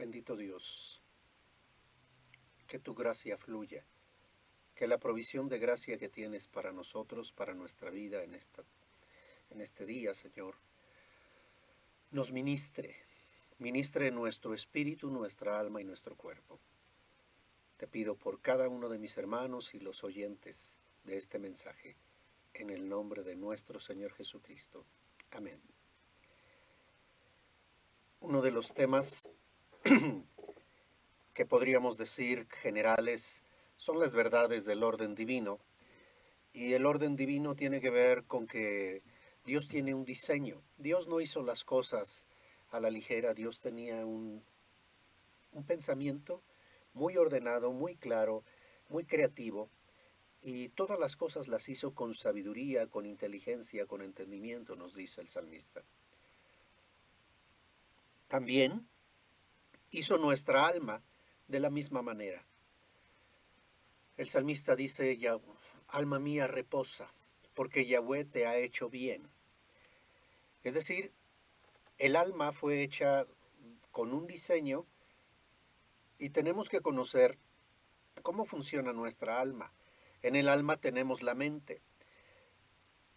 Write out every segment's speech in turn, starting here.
Bendito Dios, que tu gracia fluya, que la provisión de gracia que tienes para nosotros, para nuestra vida en este día, Señor, nos ministre nuestro espíritu, nuestra alma y nuestro cuerpo. Te pido por cada uno de mis hermanos y los oyentes de este mensaje, en el nombre de nuestro Señor Jesucristo. Amén. Uno de los temas que podríamos decir generales son las verdades del orden divino. Y el orden divino tiene que ver con que Dios tiene un diseño. Dios no hizo las cosas a la ligera. Dios tenía un pensamiento muy ordenado, muy claro, muy creativo. Y todas las cosas las hizo con sabiduría, con inteligencia, con entendimiento, nos dice el salmista. También hizo nuestra alma de la misma manera. El salmista dice, alma mía reposa, porque Yahweh te ha hecho bien. Es decir, el alma fue hecha con un diseño y tenemos que conocer cómo funciona nuestra alma. En el alma tenemos la mente.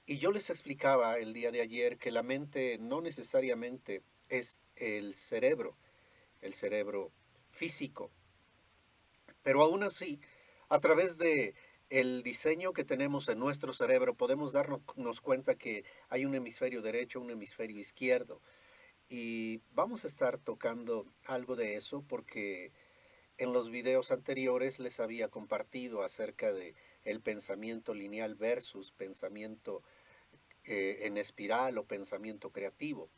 Y yo les explicaba el día de ayer que la mente no necesariamente es el cerebro físico. Pero aún así, a través de el diseño que tenemos en nuestro cerebro, podemos darnos cuenta que hay un hemisferio derecho, un hemisferio izquierdo. Y vamos a estar tocando algo de eso porque en los videos anteriores les había compartido acerca de el pensamiento lineal versus pensamiento en espiral o pensamiento creativo.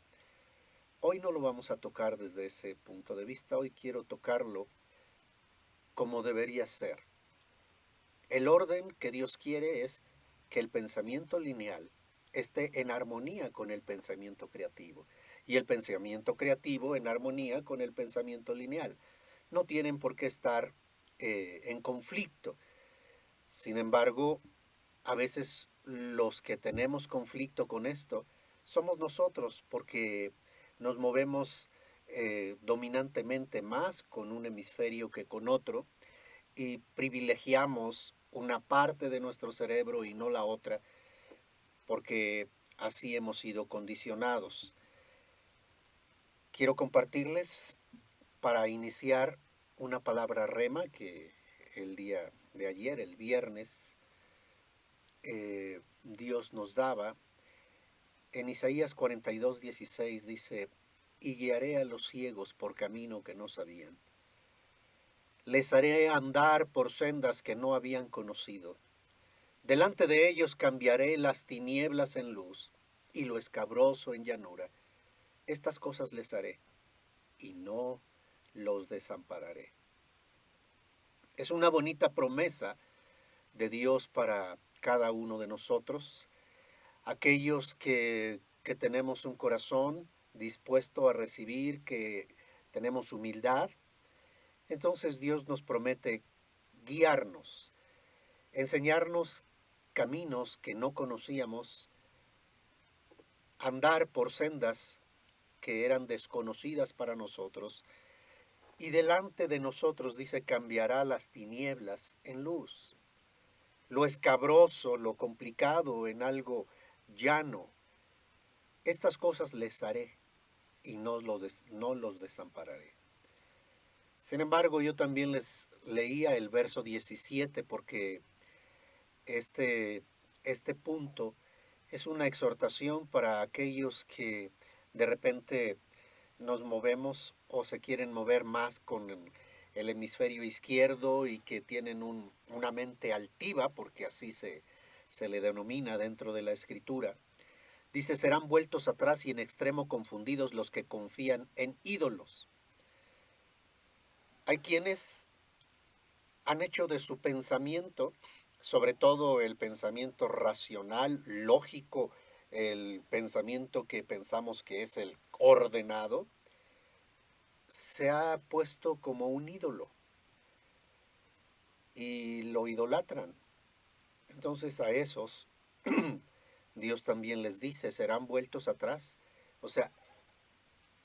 Hoy no lo vamos a tocar desde ese punto de vista, hoy quiero tocarlo como debería ser. El orden que Dios quiere es que el pensamiento lineal esté en armonía con el pensamiento creativo y el pensamiento creativo en armonía con el pensamiento lineal. No tienen por qué estar en conflicto. Sin embargo, a veces los que tenemos conflicto con esto somos nosotros porque nos movemos dominantemente más con un hemisferio que con otro y privilegiamos una parte de nuestro cerebro y no la otra porque así hemos sido condicionados. Quiero compartirles para iniciar una palabra rema que el día de ayer, el viernes, Dios nos daba. En Isaías 42:16 dice, y guiaré a los ciegos por camino que no sabían. Les haré andar por sendas que no habían conocido. Delante de ellos cambiaré las tinieblas en luz y lo escabroso en llanura. Estas cosas les haré y no los desampararé. Es una bonita promesa de Dios para cada uno de nosotros, aquellos que tenemos un corazón dispuesto a recibir, que tenemos humildad. Entonces Dios nos promete guiarnos, enseñarnos caminos que no conocíamos, andar por sendas que eran desconocidas para nosotros, y delante de nosotros, dice, cambiará las tinieblas en luz, lo escabroso, lo complicado en algo llano. Estas cosas les haré y no los desampararé. Sin embargo, yo también les leía el verso 17 porque este punto es una exhortación para aquellos que de repente nos movemos o se quieren mover más con el hemisferio izquierdo y que tienen una mente altiva, porque así se le denomina dentro de la escritura. Dice, serán vueltos atrás y en extremo confundidos los que confían en ídolos. Hay quienes han hecho de su pensamiento, sobre todo el pensamiento racional, lógico, el pensamiento que pensamos que es el ordenado, se ha puesto como un ídolo y lo idolatran. Entonces a esos Dios también les dice, serán vueltos atrás. O sea,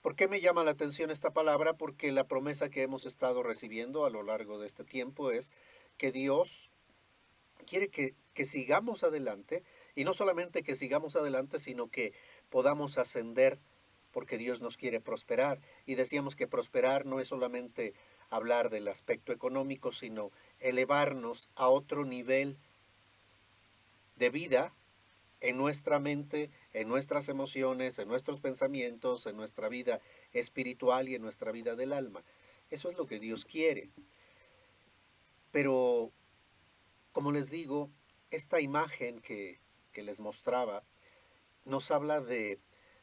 ¿Por qué me llama la atención esta palabra? Porque la promesa que hemos estado recibiendo a lo largo de este tiempo es que Dios quiere que sigamos adelante, y no solamente que sigamos adelante, sino que podamos ascender, porque Dios nos quiere prosperar. Y decíamos que prosperar no es solamente hablar del aspecto económico, sino elevarnos a otro nivel de vida en nuestra mente, en nuestras emociones, en nuestros pensamientos, en nuestra vida espiritual y en nuestra vida del alma. Eso es lo que Dios quiere. Pero, como les digo, esta imagen que les mostraba nos habla de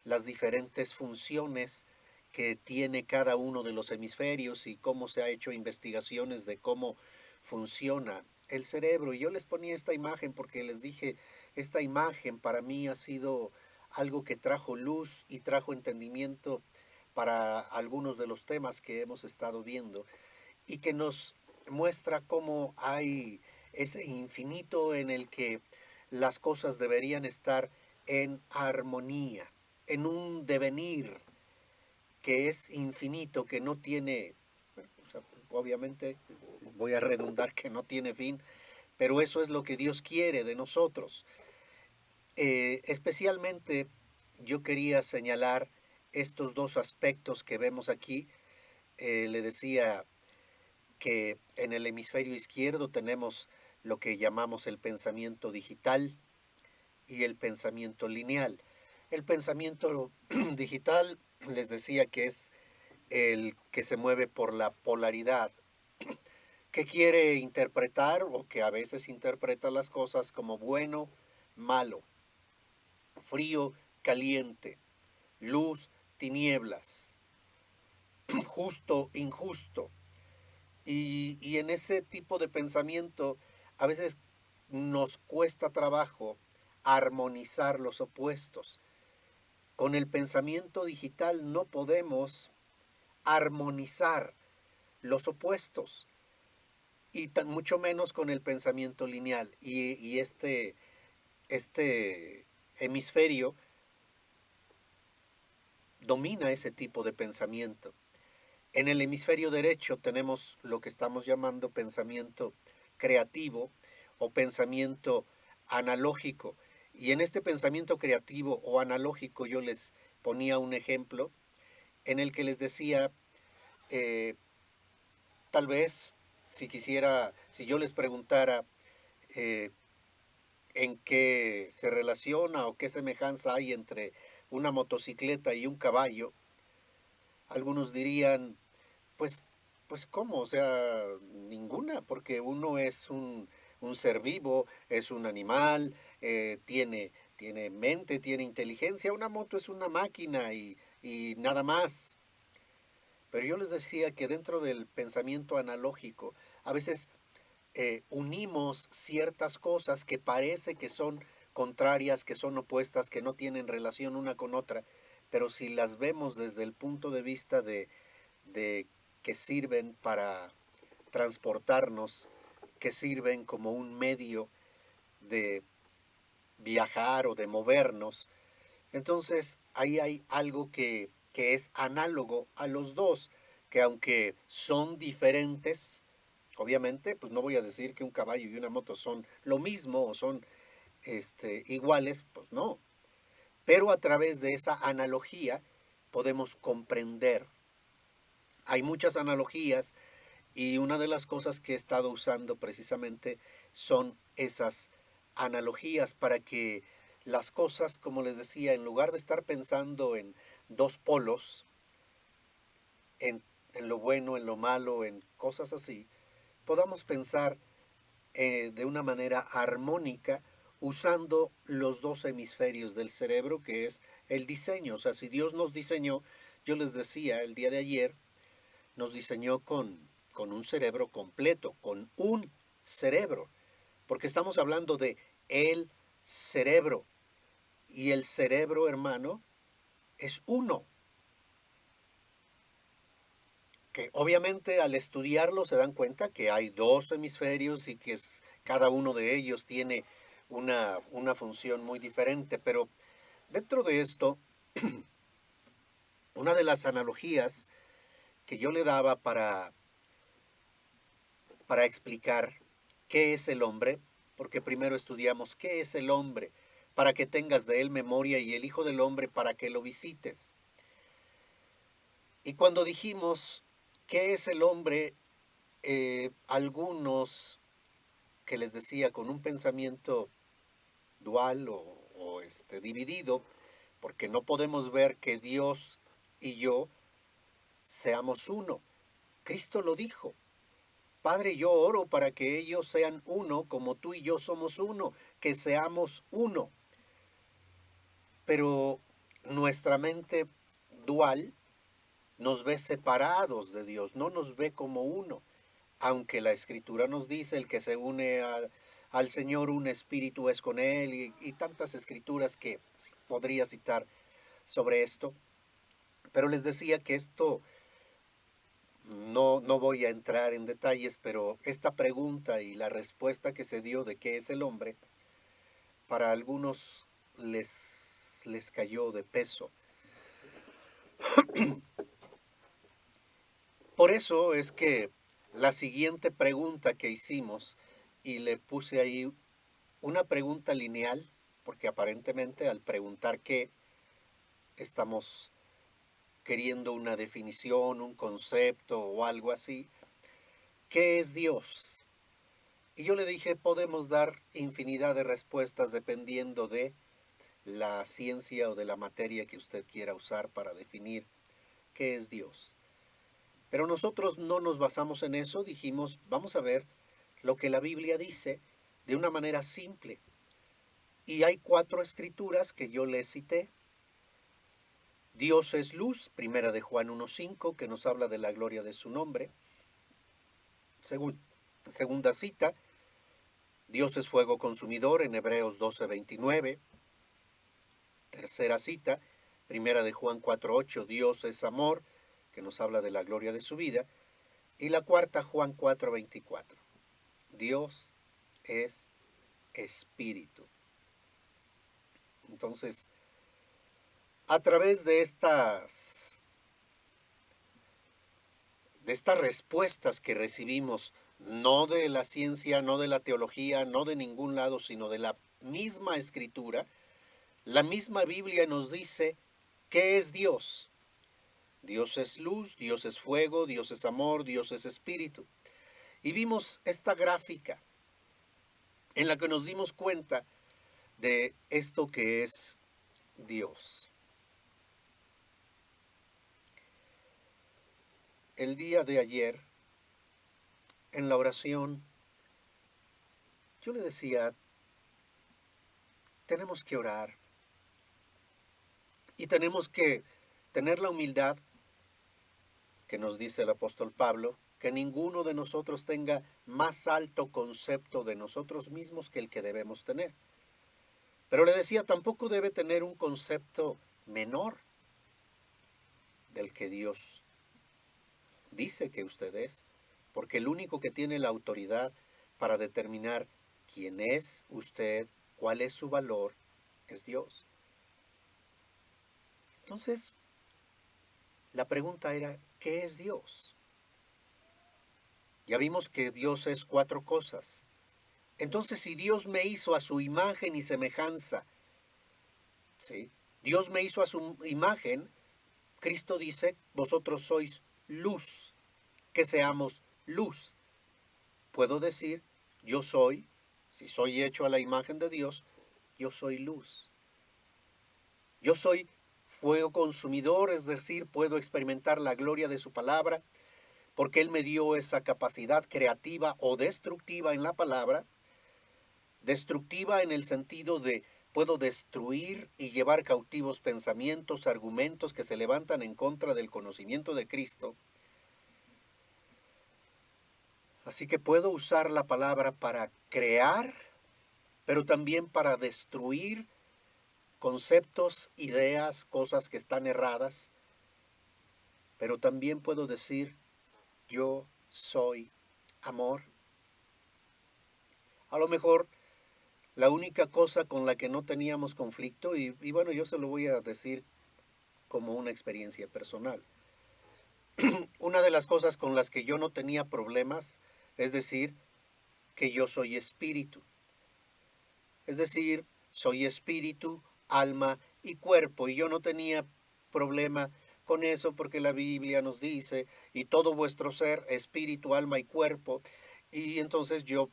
las diferentes funciones que tiene cada uno de los hemisferios y cómo se ha hecho investigaciones de cómo funciona el cerebro. Y yo les ponía esta imagen porque les dije, esta imagen para mí ha sido algo que trajo luz y trajo entendimiento para algunos de los temas que hemos estado viendo y que nos muestra cómo hay ese infinito en el que las cosas deberían estar en armonía, en un devenir que es infinito, que no tiene, o sea, obviamente voy a redundar que no tiene fin, pero eso es lo que Dios quiere de nosotros. Especialmente yo quería señalar estos dos aspectos que vemos aquí. Le decía que en el hemisferio izquierdo tenemos lo que llamamos el pensamiento digital y el pensamiento lineal. El pensamiento digital les decía que es el que se mueve por la polaridad, que quiere interpretar o que a veces interpreta las cosas como bueno, malo, frío, caliente, luz, tinieblas, justo, injusto. Y en ese tipo de pensamiento a veces nos cuesta trabajo armonizar los opuestos. Con el pensamiento digital no podemos armonizar los opuestos y mucho menos con el pensamiento lineal. Y este hemisferio domina ese tipo de pensamiento. En el hemisferio derecho tenemos lo que estamos llamando pensamiento creativo o pensamiento analógico. Y en este pensamiento creativo o analógico yo les ponía un ejemplo en el que les decía, eh, tal vez si yo les preguntara eh, en qué se relaciona o qué semejanza hay entre una motocicleta y un caballo, algunos dirían, Pues, pues ¿cómo? O sea, ninguna, porque uno es un ser vivo, es un animal, tiene mente, tiene inteligencia. Una moto es una máquina y nada más. Pero yo les decía que dentro del pensamiento analógico, a veces unimos ciertas cosas que parece que son contrarias, que son opuestas, que no tienen relación una con otra, pero si las vemos desde el punto de vista de que sirven para transportarnos, que sirven como un medio de viajar o de movernos. Entonces ahí hay algo que es análogo a los dos, que aunque son diferentes, obviamente, pues no voy a decir que un caballo y una moto son lo mismo o son iguales, pues no. Pero a través de esa analogía podemos comprender. Hay muchas analogías. Y una de las cosas que he estado usando precisamente son esas analogías para que las cosas, como les decía, en lugar de estar pensando en dos polos, en, en lo bueno, en lo malo, en cosas así, podamos pensar de una manera armónica usando los dos hemisferios del cerebro, que es el diseño. O sea, si Dios nos diseñó, yo les decía el día de ayer, nos diseñó con un cerebro completo, con un cerebro, porque estamos hablando de el cerebro. Y el cerebro, hermano, es uno, que obviamente al estudiarlo se dan cuenta que hay dos hemisferios y que cada uno de ellos tiene una función muy diferente, pero dentro de esto Una de las analogías que yo le daba para explicar qué es el hombre, porque primero estudiamos qué es el hombre, para que tengas de él memoria, y el Hijo del Hombre para que lo visites. Y cuando dijimos qué es el hombre, algunos que les decía con un pensamiento dual o dividido, porque no podemos ver que Dios y yo seamos uno. Cristo lo dijo. Padre, yo oro para que ellos sean uno como tú y yo somos uno, que seamos uno. Pero nuestra mente dual nos ve separados de Dios, no nos ve como uno. Aunque la Escritura nos dice el que se une al Señor, un espíritu es con Él, y tantas escrituras que podría citar sobre esto. Pero les decía que esto no voy a entrar en detalles, pero esta pregunta y la respuesta que se dio de qué es el hombre, para algunos les cayó de peso. Por eso es que la siguiente pregunta que hicimos, y le puse ahí una pregunta lineal, porque aparentemente al preguntar qué, estamos queriendo una definición, un concepto o algo así. ¿Qué es Dios? Y yo le dije, podemos dar infinidad de respuestas dependiendo de la ciencia o de la materia que usted quiera usar para definir qué es Dios. Pero nosotros no nos basamos en eso, dijimos, vamos a ver lo que la Biblia dice de una manera simple. Y hay 4 escrituras que yo le cité. Dios es luz, primera de Juan 1:5, que nos habla de la gloria de su nombre. Segunda cita, Dios es fuego consumidor, en Hebreos 12:29. Tercera cita, primera de Juan 4:8, Dios es amor, que nos habla de la gloria de su vida. Y la cuarta, Juan 4:24, Dios es espíritu. Entonces, a través de estas respuestas que recibimos, no de la ciencia, no de la teología, no de ningún lado, sino de la misma escritura, la misma Biblia nos dice qué es Dios. Dios es luz, Dios es fuego, Dios es amor, Dios es espíritu. Y vimos esta gráfica en la que nos dimos cuenta de esto que es Dios. El día de ayer, en la oración, yo le decía, tenemos que orar y tenemos que tener la humildad que nos dice el apóstol Pablo, que ninguno de nosotros tenga más alto concepto de nosotros mismos que el que debemos tener. Pero le decía, tampoco debe tener un concepto menor del que Dios dice que usted es, porque el único que tiene la autoridad para determinar quién es usted, cuál es su valor, es Dios. Entonces, la pregunta era, ¿qué es Dios? Ya vimos que Dios es 4 cosas. Entonces, si Dios me hizo a su imagen y semejanza, ¿sí? Dios me hizo a su imagen, Cristo dice, vosotros sois luz, que seamos luz. Puedo decir, yo soy, si soy hecho a la imagen de Dios, yo soy luz. Yo soy fuego consumidor, es decir, puedo experimentar la gloria de su palabra, porque Él me dio esa capacidad creativa o destructiva en la palabra. Destructiva en el sentido de puedo destruir y llevar cautivos pensamientos, argumentos que se levantan en contra del conocimiento de Cristo. Así que puedo usar la palabra para crear, pero también para destruir conceptos, ideas, cosas que están erradas. Pero también puedo decir, yo soy amor. A lo mejor la única cosa con la que no teníamos conflicto, y bueno, yo se lo voy a decir como una experiencia personal. Una de las cosas con las que yo no tenía problemas es decir que yo soy espíritu. Es decir, soy espíritu, alma y cuerpo. Y yo no tenía problema con eso porque la Biblia nos dice, y todo vuestro ser, espíritu, alma y cuerpo. Y entonces yo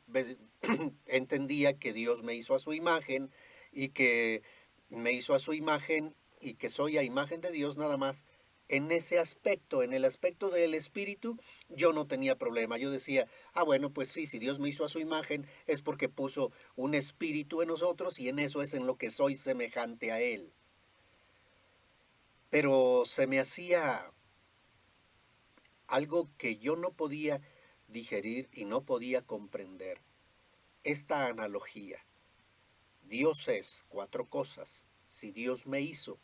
entendía que Dios me hizo a su imagen y que me hizo a su imagen y que soy a imagen de Dios nada más. En ese aspecto, en el aspecto del espíritu, yo no tenía problema. Yo decía, ah, bueno, pues sí, si Dios me hizo a su imagen es porque puso un espíritu en nosotros y en eso es en lo que soy semejante a Él. Pero se me hacía algo que yo no podía digerir y no podía comprender. Esta analogía. Dios es cuatro cosas. Si Dios me hizo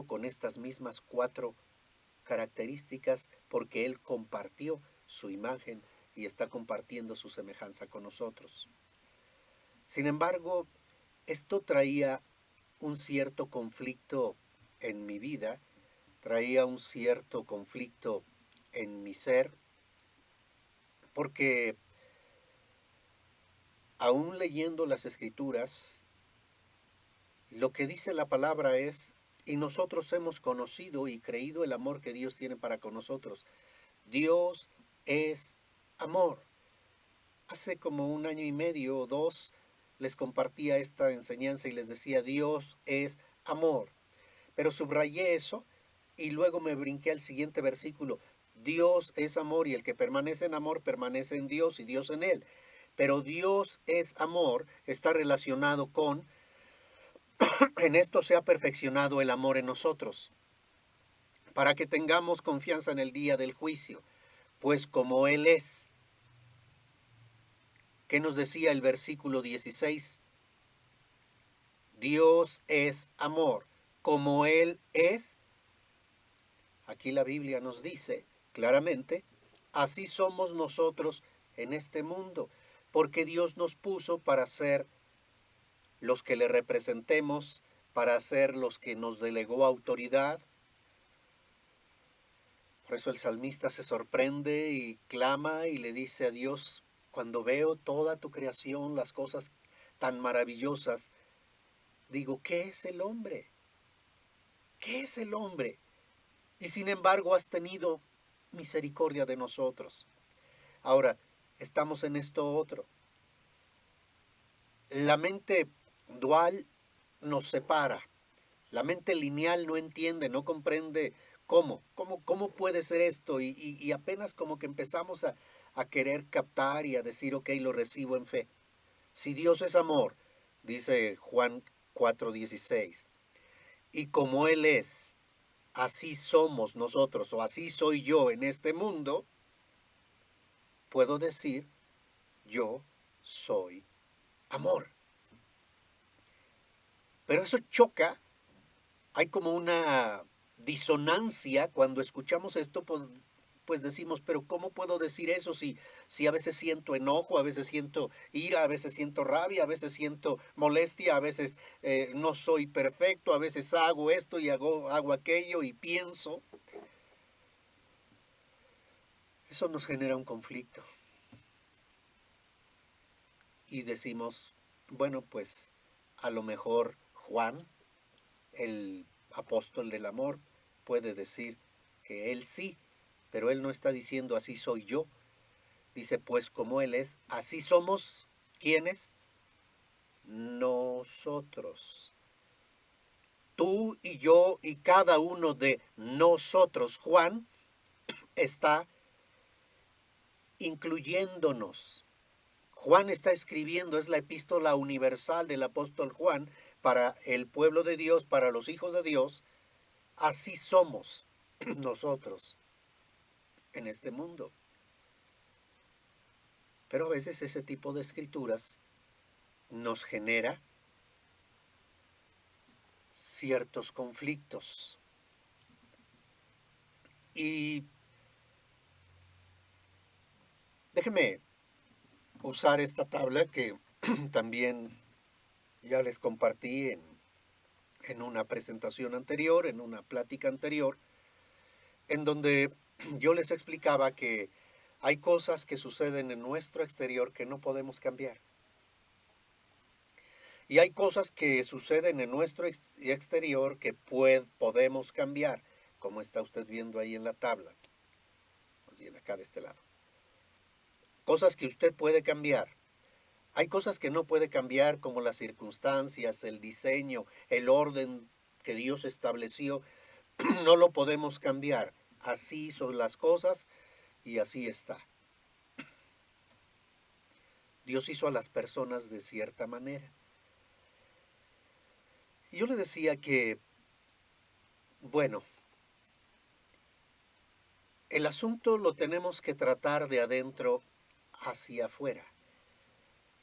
con estas mismas cuatro características porque Él compartió su imagen y está compartiendo su semejanza con nosotros. Sin embargo, esto traía un cierto conflicto en mi vida, traía un cierto conflicto en mi ser, porque aún leyendo las escrituras, lo que dice la palabra es, y nosotros hemos conocido y creído el amor que Dios tiene para con nosotros. Dios es amor. Hace como un año y medio o dos les compartía esta enseñanza y les decía, Dios es amor. Pero subrayé eso y luego me brinqué al siguiente versículo. Dios es amor y el que permanece en amor permanece en Dios y Dios en él. Pero Dios es amor está relacionado con, en esto se ha perfeccionado el amor en nosotros, para que tengamos confianza en el día del juicio, pues como Él es. ¿Qué nos decía el versículo 16? Dios es amor, como Él es. Aquí la Biblia nos dice claramente, así somos nosotros en este mundo, porque Dios nos puso para ser los que le representemos, para ser los que nos delegó autoridad. Por eso el salmista se sorprende y clama y le dice a Dios, cuando veo toda tu creación, las cosas tan maravillosas, digo, ¿qué es el hombre? ¿Qué es el hombre? Y sin embargo has tenido misericordia de nosotros. Ahora, estamos en esto otro. La mente dual nos separa. La mente lineal no entiende, no comprende cómo puede ser esto. Y apenas como que empezamos a querer captar y a decir, ok, lo recibo en fe. Si Dios es amor, dice Juan 4:16, y como Él es, así somos nosotros o así soy yo en este mundo, puedo decir, yo soy amor. Pero eso choca, hay como una disonancia cuando escuchamos esto, pues decimos, pero ¿cómo puedo decir eso si a veces siento enojo, a veces siento ira, a veces siento rabia, a veces siento molestia, a veces no soy perfecto, a veces hago esto y hago aquello y pienso? Eso nos genera un conflicto. Y decimos, bueno, pues a lo mejor Juan, el apóstol del amor, puede decir que él sí, pero él no está diciendo así soy yo. Dice, pues como él es, así somos. ¿Quiénes? Nosotros. Tú y yo y cada uno de nosotros. Juan está incluyéndonos. Juan está escribiendo, es la epístola universal del apóstol Juan para el pueblo de Dios, para los hijos de Dios. Así somos nosotros en este mundo. Pero a veces ese tipo de escrituras nos genera ciertos conflictos. Y déjeme usar esta tabla que también ya les compartí en una presentación anterior, en una plática anterior, en donde yo les explicaba que hay cosas que suceden en nuestro exterior que no podemos cambiar. Y hay cosas que suceden en nuestro exterior que podemos cambiar, como está usted viendo ahí en la tabla, más bien acá de este lado. Cosas que usted puede cambiar. Hay cosas que no puede cambiar, como las circunstancias, el diseño, el orden que Dios estableció. No lo podemos cambiar. Así son las cosas y así está. Dios hizo a las personas de cierta manera. Y yo le decía que, bueno, el asunto lo tenemos que tratar de adentro hacia afuera.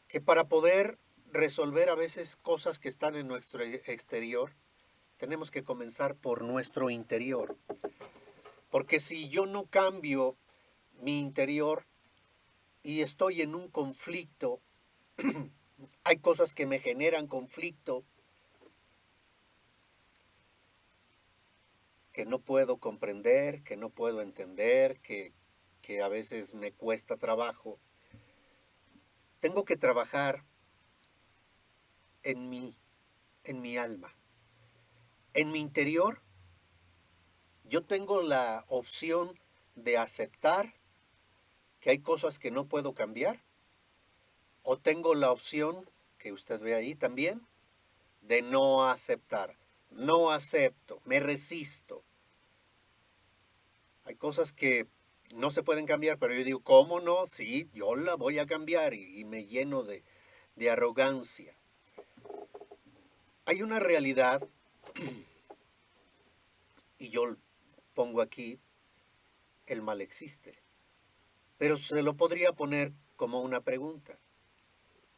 Que para poder resolver a veces cosas que están en nuestro exterior, tenemos que comenzar por nuestro interior. Porque si yo no cambio mi interior y estoy en un conflicto, hay cosas que me generan conflicto que no puedo comprender, que no puedo entender, que a veces me cuesta trabajo. Tengo que trabajar en mi alma. En mi interior, yo tengo la opción de aceptar que hay cosas que no puedo cambiar, o tengo la opción, que usted ve ahí también, de no aceptar. No acepto, me resisto. Hay cosas que no se pueden cambiar, pero yo digo, ¿cómo no? Sí, yo la voy a cambiar y me lleno de arrogancia. Hay una realidad, y yo pongo aquí, el mal existe. Pero se lo podría poner como una pregunta.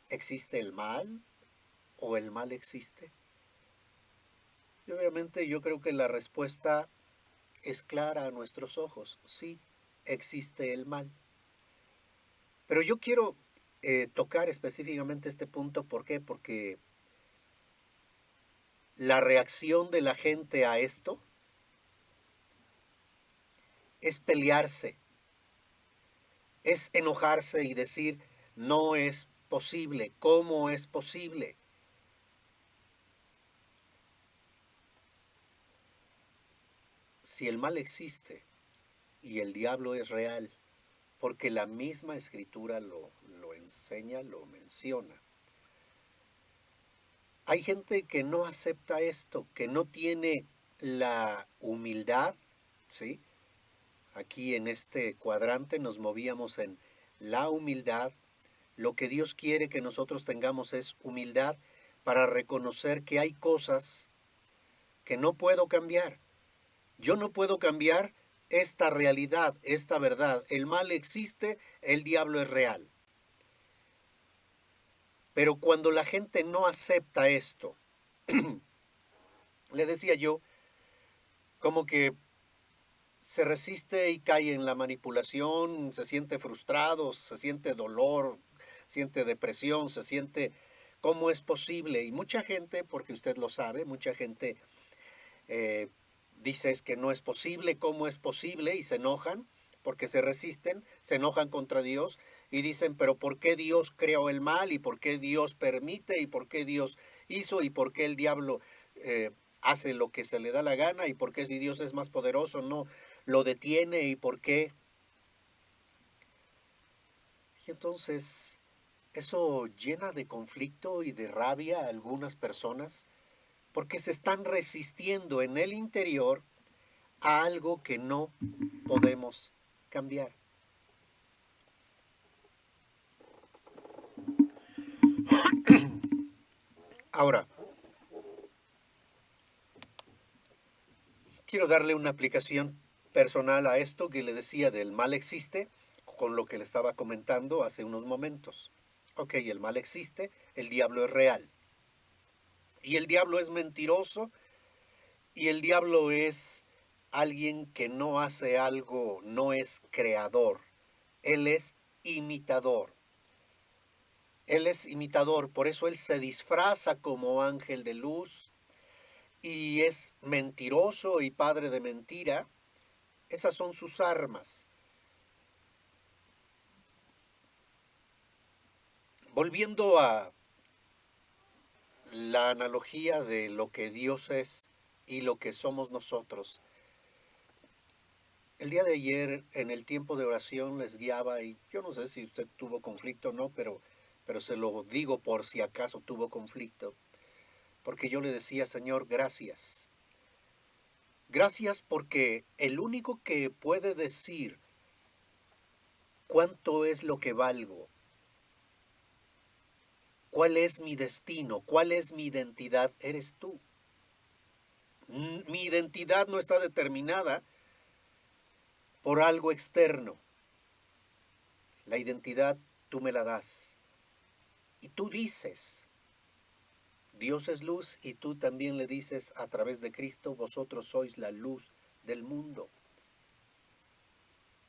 ¿Existe el mal o el mal existe? Y obviamente yo creo que la respuesta es clara a nuestros ojos. Sí, existe el mal. Pero yo quiero tocar específicamente este punto. ¿Por qué? Porque la reacción de la gente a esto es pelearse, es enojarse y decir, no es posible, ¿cómo es posible? Si el mal existe y el diablo es real, porque la misma escritura lo enseña, lo menciona. Hay gente que no acepta esto, que no tiene la humildad, ¿sí? Aquí en este cuadrante nos movíamos en la humildad. Lo que Dios quiere que nosotros tengamos es humildad para reconocer que hay cosas que no puedo cambiar. Yo no puedo cambiar esta realidad, esta verdad. El mal existe, el diablo es real. Pero cuando la gente no acepta esto, le decía yo, como que se resiste y cae en la manipulación, se siente frustrado, se siente dolor, siente depresión, se siente cómo es posible. Y mucha gente, porque usted lo sabe, mucha gente eh, dice es que no es posible, cómo es posible, y se enojan porque se resisten, se enojan contra Dios y dicen, pero ¿por qué Dios creó el mal? ¿Y por qué Dios permite? ¿Y por qué Dios hizo? ¿Y por qué el diablo hace lo que se le da la gana? ¿Y por qué si Dios es más poderoso no lo detiene? ¿Y por qué? Y entonces eso llena de conflicto y de rabia a algunas personas porque se están resistiendo en el interior a algo que no podemos cambiar. Ahora, quiero darle una aplicación personal a esto que le decía del mal existe, con lo que le estaba comentando hace unos momentos. Ok, el mal existe, el diablo es real. Y el diablo es mentiroso y el diablo es alguien que no hace algo, no es creador. Él es imitador. Él es imitador, por eso él se disfraza como ángel de luz y es mentiroso y padre de mentira, esas son sus armas. Volviendo a la analogía de lo que Dios es y lo que somos nosotros, el día de ayer en el tiempo de oración les guiaba y yo no sé si usted tuvo conflicto o no, pero se lo digo por si acaso tuvo conflicto, porque yo le decía, Señor, gracias. Gracias porque el único que puede decir cuánto es lo que valgo, cuál es mi destino, cuál es mi identidad, eres tú. Mi identidad no está determinada por algo externo. La identidad tú me la das. Y tú dices, Dios es luz y tú también le dices a través de Cristo, vosotros sois la luz del mundo.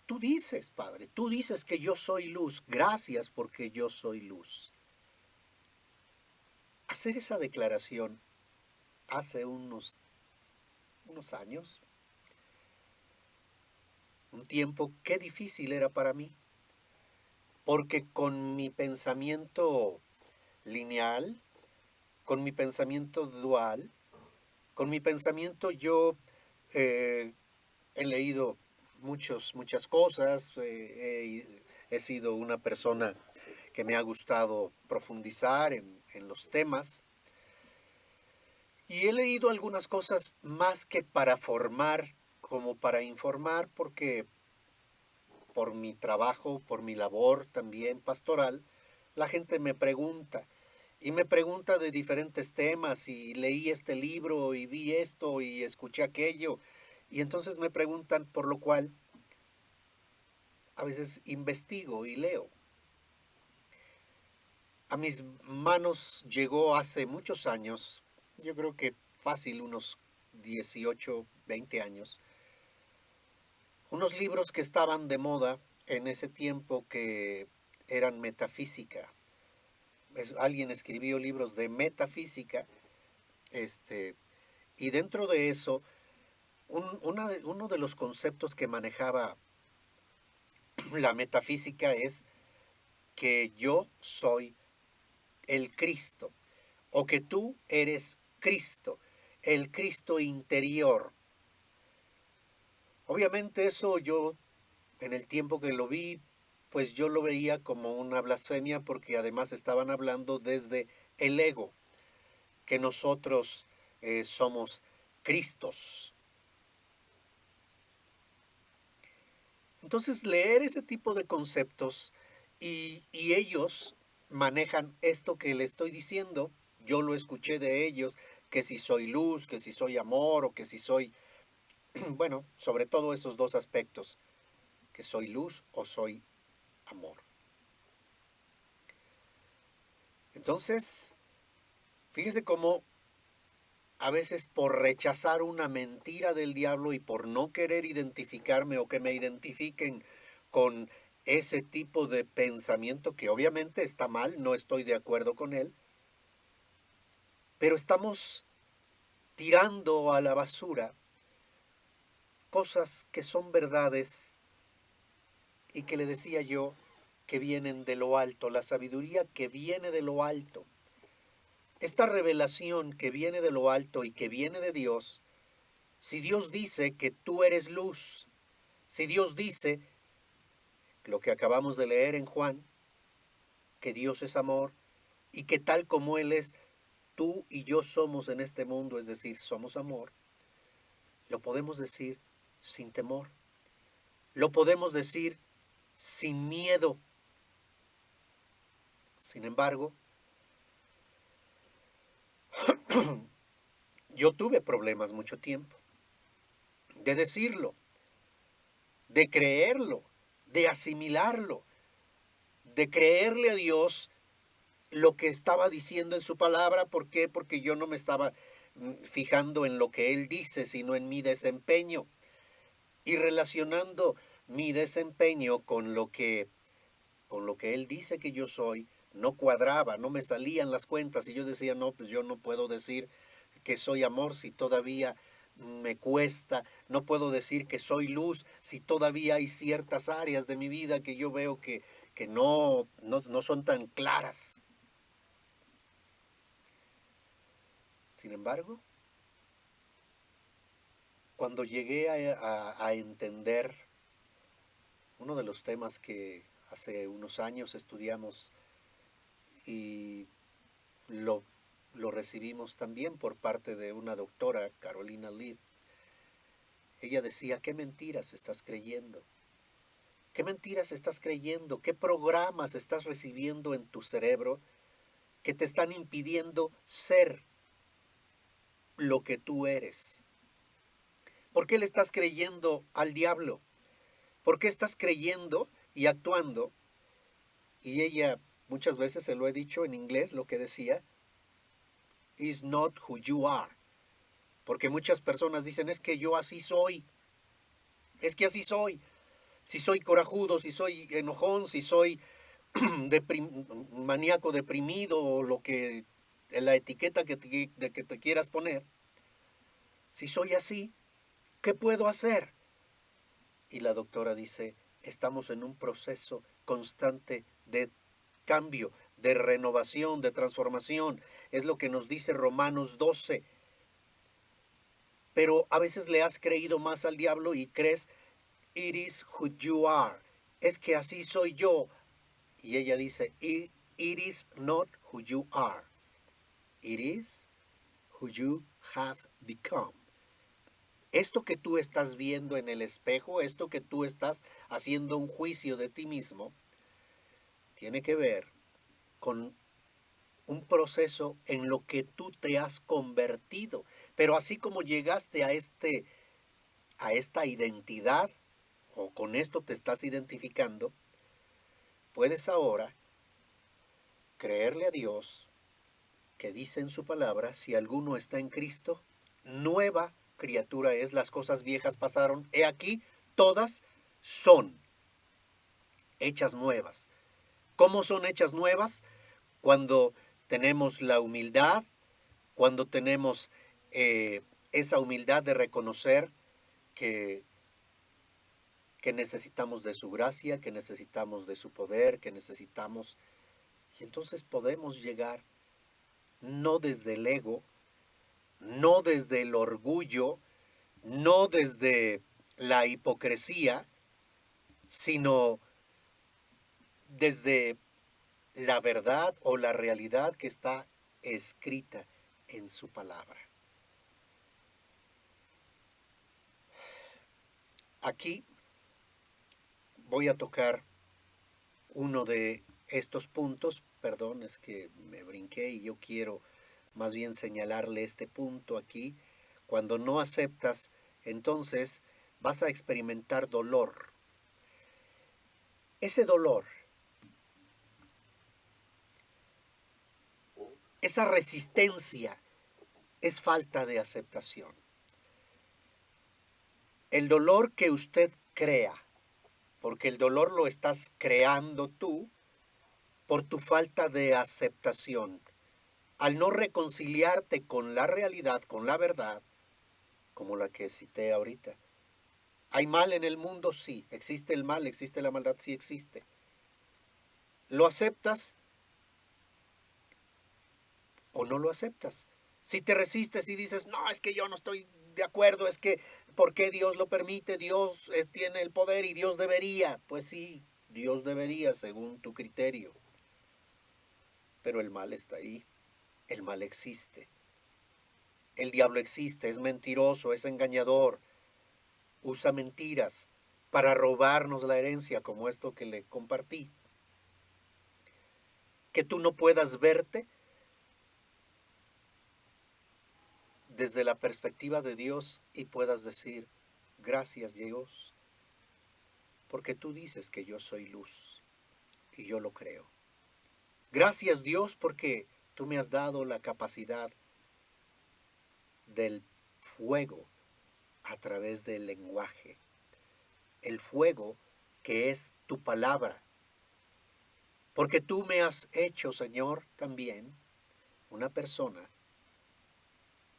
Tú dices, Padre, tú dices que yo soy luz. Gracias porque yo soy luz. Hacer esa declaración hace unos años, un tiempo, qué difícil era para mí, porque con mi pensamiento lineal, con mi pensamiento dual, con mi pensamiento yo he leído muchas cosas, he sido una persona que me ha gustado profundizar en los temas y he leído algunas cosas más que para formar como para informar porque por mi trabajo, por mi labor también pastoral, la gente me pregunta y me pregunta de diferentes temas y leí este libro y vi esto y escuché aquello y entonces me preguntan por lo cual a veces investigo y leo. A mis manos llegó hace muchos años, yo creo que fácil unos 18, 20 años, unos libros que estaban de moda en ese tiempo que eran metafísica. Alguien escribió libros de metafísica, este, y dentro de eso, uno de los conceptos que manejaba la metafísica es que yo soy el Cristo, o que tú eres Cristo, el Cristo interior. Obviamente eso yo, en el tiempo que lo vi, pues yo lo veía como una blasfemia porque además estaban hablando desde el ego, que nosotros somos Cristos. Entonces leer ese tipo de conceptos y ellos manejan esto que le estoy diciendo, yo lo escuché de ellos, que si soy luz, que si soy amor o que si soy, bueno, sobre todo esos dos aspectos, que soy luz o soy amor. Entonces, fíjese cómo a veces por rechazar una mentira del diablo y por no querer identificarme o que me identifiquen con ese tipo de pensamiento que obviamente está mal, no estoy de acuerdo con él, pero estamos tirando a la basura cosas que son verdades y que le decía yo que vienen de lo alto, la sabiduría que viene de lo alto. Esta revelación que viene de lo alto y que viene de Dios, si Dios dice que tú eres luz, si Dios dice lo que acabamos de leer en Juan, que Dios es amor y que tal como Él es, tú y yo somos en este mundo, es decir, somos amor, lo podemos decir sin temor, lo podemos decir sin miedo. Sin embargo, yo tuve problemas mucho tiempo de decirlo, de creerlo, de asimilarlo, de creerle a Dios lo que estaba diciendo en su palabra. ¿Por qué? Porque yo no me estaba fijando en lo que Él dice, sino en mi desempeño y relacionando mi desempeño con lo que Él dice que yo soy, no cuadraba, no me salían las cuentas y yo decía, no, pues yo no puedo decir que soy amor si todavía me cuesta? No puedo decir que soy luz si todavía hay ciertas áreas de mi vida que yo veo que no son tan claras. Sin embargo, cuando llegué a entender uno de los temas que hace unos años estudiamos y lo, lo recibimos también por parte de una doctora, Carolina Leaf, ella decía, ¿qué mentiras estás creyendo? ¿Qué mentiras estás creyendo? ¿Qué programas estás recibiendo en tu cerebro que te están impidiendo ser lo que tú eres? ¿Por qué le estás creyendo al diablo? ¿Por qué estás creyendo y actuando? Y ella, muchas veces se lo he dicho en inglés, lo que decía, is not who you are. Porque muchas personas dicen, es que yo así soy. Es que así soy. Si soy corajudo, si soy enojón, si soy maníaco deprimido o lo que, la etiqueta que te quieras poner. Si soy así, ¿qué puedo hacer? Y la doctora dice, estamos en un proceso constante de cambio, de renovación, de transformación. Es lo que nos dice Romanos 12. Pero a veces le has creído más al diablo y crees, it is who you are. Es que así soy yo. Y ella dice, it is not who you are. It is who you have become. Esto que tú estás viendo en el espejo, esto que tú estás haciendo un juicio de ti mismo, tiene que ver con un proceso en lo que tú te has convertido. Pero así como llegaste a esta identidad, o con esto te estás identificando, puedes ahora creerle a Dios que dice en su palabra, si alguno está en Cristo, nueva criatura es, las cosas viejas pasaron, he aquí, todas son hechas nuevas. ¿Cómo son hechas nuevas? Cuando tenemos la humildad, cuando tenemos esa humildad de reconocer que, que necesitamos de su gracia, que necesitamos de su poder, que necesitamos... Y entonces podemos llegar no desde el ego, no desde el orgullo, no desde la hipocresía, sino desde la verdad o la realidad que está escrita en su palabra. Aquí voy a tocar uno de estos puntos, perdón, es que me brinqué y yo quiero más bien señalarle este punto aquí. Cuando no aceptas, entonces vas a experimentar dolor. Ese dolor, esa resistencia, es falta de aceptación. El dolor que usted crea, porque el dolor lo estás creando tú por tu falta de aceptación. Al no reconciliarte con la realidad, con la verdad, como la que cité ahorita. ¿Hay mal en el mundo? Sí. ¿Existe el mal? ¿Existe la maldad? Sí existe. ¿Lo aceptas o no lo aceptas? Si te resistes y dices, no, es que yo no estoy de acuerdo, es que, ¿por qué Dios lo permite? Dios tiene el poder y Dios debería. Pues sí, Dios debería según tu criterio. Pero el mal está ahí. El mal existe. El diablo existe, es mentiroso, es engañador. Usa mentiras para robarnos la herencia, como esto que le compartí. Que tú no puedas verte desde la perspectiva de Dios y puedas decir, gracias Dios, porque tú dices que yo soy luz y yo lo creo. Gracias Dios porque tú me has dado la capacidad del fuego a través del lenguaje. El fuego que es tu palabra. Porque tú me has hecho, Señor, también una persona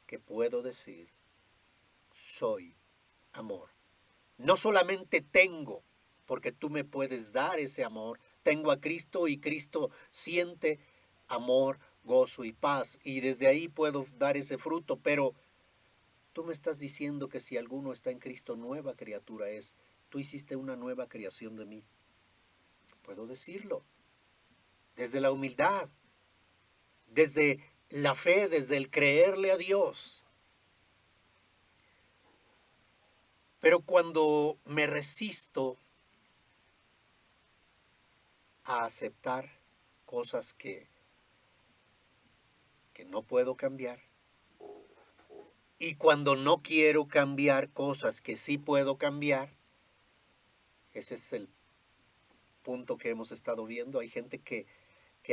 que puedo decir, soy amor. No solamente tengo, porque tú me puedes dar ese amor, tengo a Cristo y Cristo siente amor, gozo y paz, y desde ahí puedo dar ese fruto, pero tú me estás diciendo que si alguno está en Cristo, nueva criatura es. Tú hiciste una nueva creación de mí. Puedo decirlo, desde la humildad, desde la fe, desde el creerle a Dios. Pero cuando me resisto a aceptar cosas que no puedo cambiar, y cuando no quiero cambiar cosas que sí puedo cambiar, ese es el punto que hemos estado viendo. Hay gente que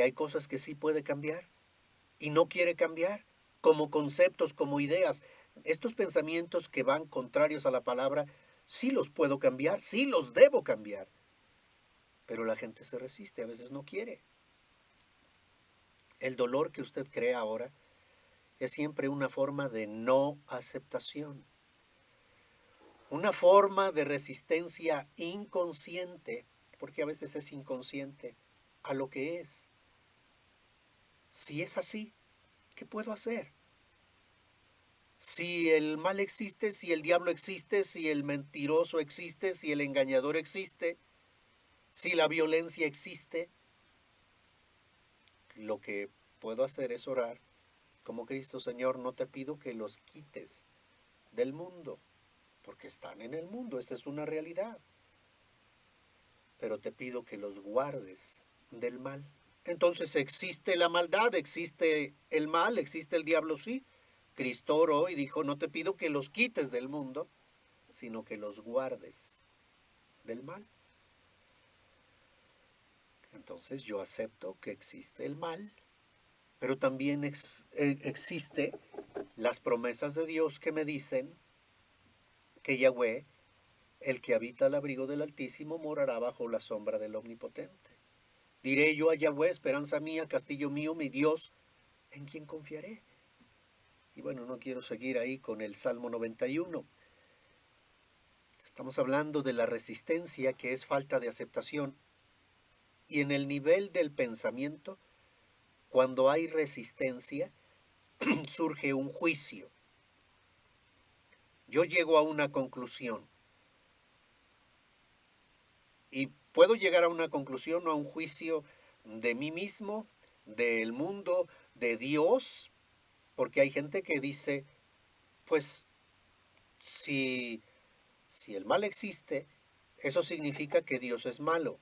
hay cosas que sí puede cambiar y no quiere cambiar, como conceptos, como ideas. Estos pensamientos que van contrarios a la palabra, sí los puedo cambiar, sí los debo cambiar, pero la gente se resiste, a veces no quiere. El dolor que usted crea ahora es siempre una forma de no aceptación, una forma de resistencia inconsciente, porque a veces es inconsciente, a lo que es. Si es así, ¿qué puedo hacer? Si el mal existe, si el diablo existe, si el mentiroso existe, si el engañador existe, si la violencia existe, lo que puedo hacer es orar como Cristo. Señor, no te pido que los quites del mundo, porque están en el mundo, esta es una realidad, pero te pido que los guardes del mal. Entonces existe la maldad, existe el mal, existe el diablo, sí. Cristo oró y dijo, no te pido que los quites del mundo, sino que los guardes del mal. Entonces yo acepto que existe el mal, pero también existe las promesas de Dios que me dicen que Yahweh, el que habita al abrigo del Altísimo, morará bajo la sombra del Omnipotente. Diré yo a Yahweh, esperanza mía, castillo mío, mi Dios, en quien confiaré. Y bueno, no quiero seguir ahí con el Salmo 91. Estamos hablando de la resistencia, que es falta de aceptación. Y en el nivel del pensamiento, cuando hay resistencia, surge un juicio. Yo llego a una conclusión. Y puedo llegar a una conclusión o a un juicio de mí mismo, del mundo, de Dios, porque hay gente que dice, pues si el mal existe, eso significa que Dios es malo.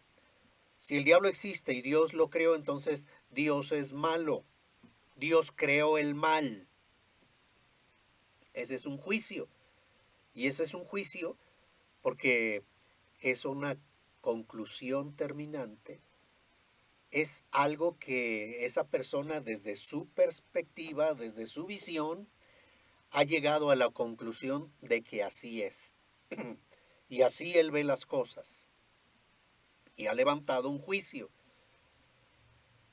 Si el diablo existe y Dios lo creó, entonces Dios es malo. Dios creó el mal. Ese es un juicio. Y ese es un juicio porque es una conclusión terminante. Es algo que esa persona desde su perspectiva, desde su visión, ha llegado a la conclusión de que así es. Y así él ve las cosas. Y ha levantado un juicio.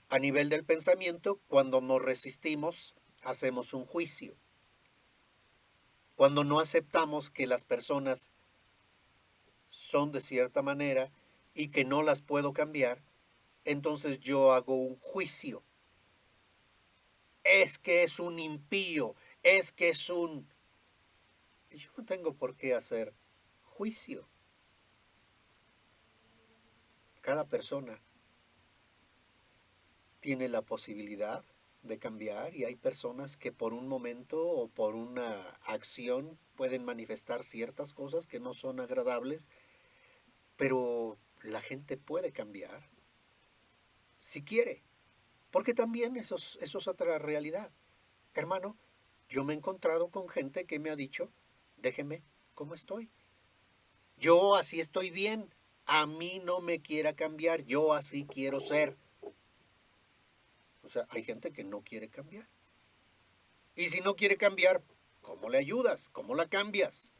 A nivel del pensamiento, cuando nos resistimos, hacemos un juicio. Cuando no aceptamos que las personas son de cierta manera y que no las puedo cambiar, entonces yo hago un juicio. Es que es un impío, es que es un... Yo no tengo por qué hacer juicio. Cada persona tiene la posibilidad de cambiar y hay personas que por un momento o por una acción pueden manifestar ciertas cosas que no son agradables, pero la gente puede cambiar si quiere, porque también eso es otra realidad. Hermano, yo me he encontrado con gente que me ha dicho, déjeme como estoy. Yo así estoy bien, a mí no me quiera cambiar, yo así quiero ser. O sea, hay gente que no quiere cambiar. Y si no quiere cambiar, ¿cómo le ayudas? ¿Cómo la cambias?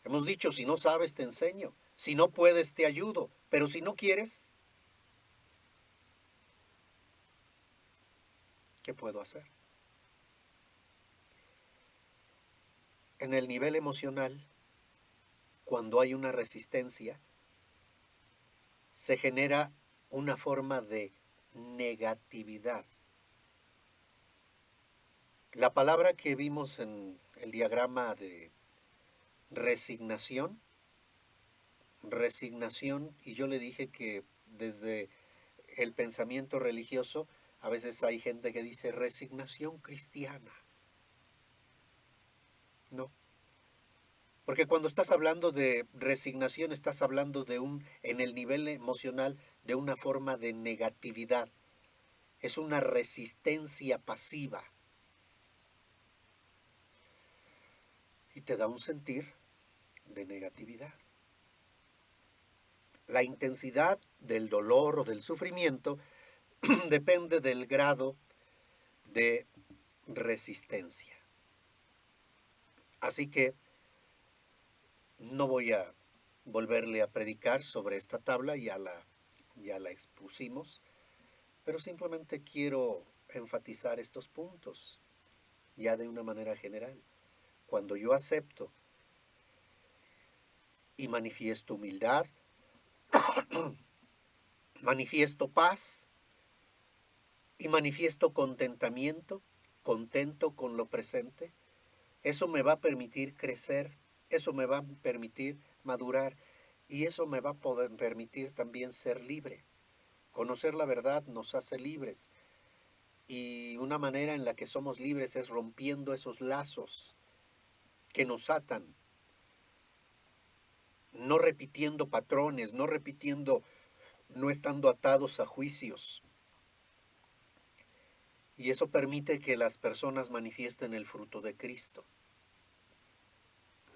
Hemos dicho, si no sabes, te enseño. Si no puedes, te ayudo. Pero si no quieres, ¿qué puedo hacer? en el nivel emocional, cuando hay una resistencia, se genera una forma de negatividad. La palabra que vimos en el diagrama de resignación, y yo le dije que desde el pensamiento religioso, a veces hay gente que dice resignación cristiana. No, porque cuando estás hablando de resignación, estás hablando en el nivel emocional, de una forma de negatividad. Es una resistencia pasiva. Y te da un sentir de negatividad. La intensidad del dolor o del sufrimiento depende del grado de resistencia. Así que no voy a volverle a predicar sobre esta tabla, ya la expusimos, pero simplemente quiero enfatizar estos puntos ya de una manera general. Cuando yo acepto y manifiesto humildad, manifiesto paz y manifiesto contentamiento, contento con lo presente, eso me va a permitir crecer, eso me va a permitir madurar y eso me va a poder permitir también ser libre. Conocer la verdad nos hace libres y una manera en la que somos libres es rompiendo esos lazos que nos atan, no repitiendo patrones, no estando atados a juicios. Y eso permite que las personas manifiesten el fruto de Cristo.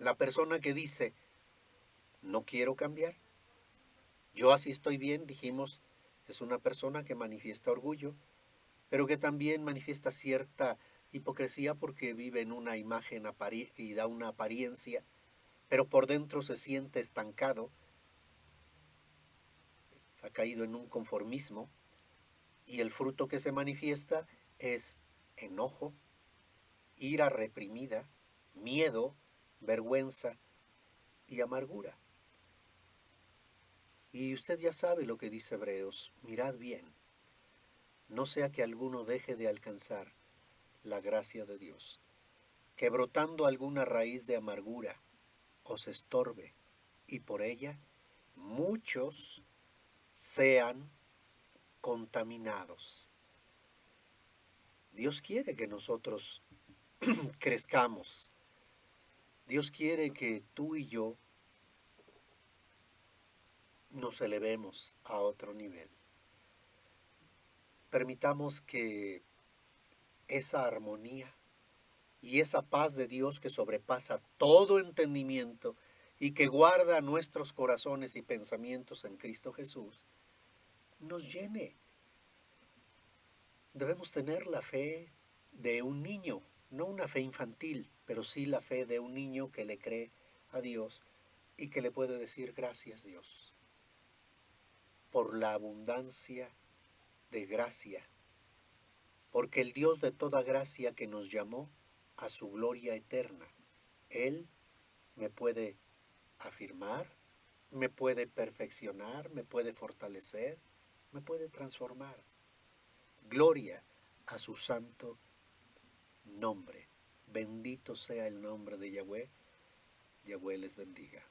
La persona que dice, no quiero cambiar, yo así estoy bien, dijimos, es una persona que manifiesta orgullo, pero que también manifiesta cierta hipocresía porque vive en una imagen y da una apariencia, pero por dentro se siente estancado, ha caído en un conformismo, y el fruto que se manifiesta es enojo, ira reprimida, miedo, vergüenza y amargura. Y usted ya sabe lo que dice Hebreos, mirad bien, no sea que alguno deje de alcanzar la gracia de Dios, que brotando alguna raíz de amargura os estorbe, y por ella muchos sean contaminados. Dios quiere que nosotros crezcamos. Dios quiere que tú y yo nos elevemos a otro nivel. Permitamos que esa armonía y esa paz de Dios que sobrepasa todo entendimiento y que guarda nuestros corazones y pensamientos en Cristo Jesús, nos llene. Debemos tener la fe de un niño, no una fe infantil, pero sí la fe de un niño que le cree a Dios y que le puede decir gracias Dios por la abundancia de gracia, porque el Dios de toda gracia que nos llamó a su gloria eterna, Él me puede afirmar, me puede perfeccionar, me puede fortalecer, me puede transformar. Gloria a su santo nombre. Bendito sea el nombre de Yahweh. Yahweh les bendiga.